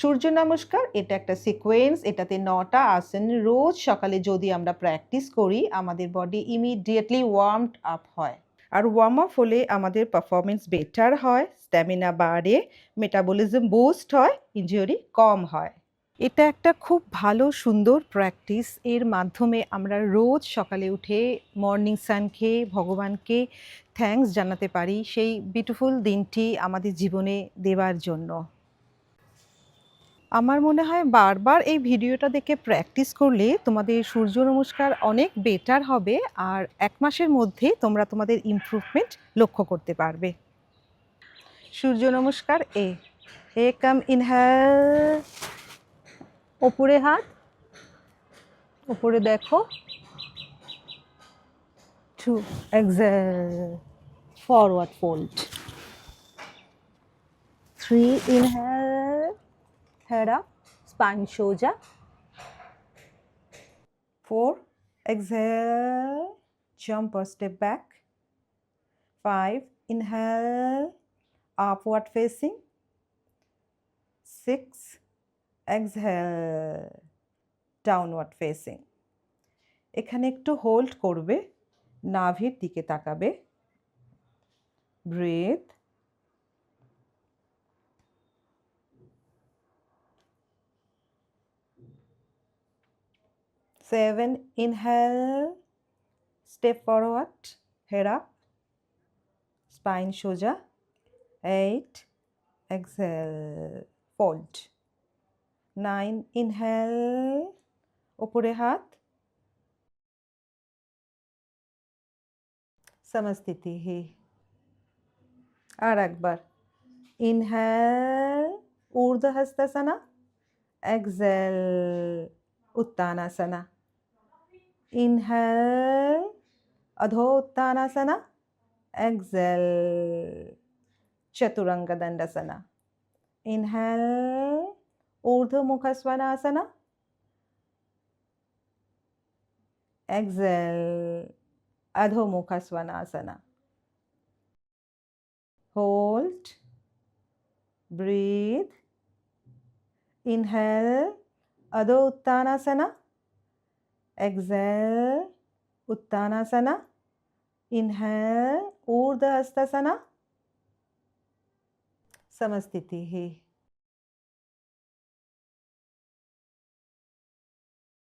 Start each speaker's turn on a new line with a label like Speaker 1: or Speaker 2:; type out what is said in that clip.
Speaker 1: সূর্য নমস্কার এটা একটা সিকোয়েন্স, এটাতে ৯টা আসন রোজ সকালে যদি আমরা প্র্যাকটিস করি আমাদের বডি ইমিডিয়েটলি ওয়ার্মড আপ হয়। আর ওয়ার্ম আপ হলে আমাদের পারফরমেন্স বেটার হয়, স্ট্যামিনা বাড়ে, মেটাবলিজম বুস্ট হয়, ইনজুরি কম হয়। এটা একটা খুব ভালো সুন্দর প্র্যাকটিস। এর মাধ্যমে আমরা রোজ সকালে উঠে মর্নিং সান খেয়ে ভগবানকে থ্যাঙ্কস জানাতে পারি সেই বিউটিফুল দিনটি আমাদের জীবনে দেওয়ার জন্য। আমার মনে হয় বারবার এই ভিডিওটা দেখে প্র্যাকটিস করলে তোমাদের সূর্য নমস্কার অনেক বেটার হবে আর ১ মাসের মধ্যে তোমরা তোমাদের ইমপ্রুভমেন্ট লক্ষ্য করতে পারবে। সূর্য নমস্কার এ কাম ইনহেল, ওপরে হাত, ওপরে দেখো, 2 exhale, forward fold, 3 inhale, head up, spine সোজা, 4 exhale, jump or step back, 5 inhale, upward facing, 6 exhale, downward facing. এখানে একটু হোল্ড করবে, নাভির দিকে তাকাবে, breathe, 7 inhale, step forward, head up, spine সোজা, 8 exhale, fold, 9 inhale, ওপরে হাত, সমস্থিতি হি, আর একবার, inhale, ঊর্ধ্ব হস্তাসনা, exhale, उत्तानासना, inhale, अधो उत्तानासना, exhale, chaturanga dandasana, inhale, ऊर्ध्व मुख svanasana, exhale, अधो मुख svanasana. Hold, breathe, inhale, अधो उत्तानासना, exhale, उत्तानासना, inhale, ऊर्ध्व हस्तासना, समस्थिति ही.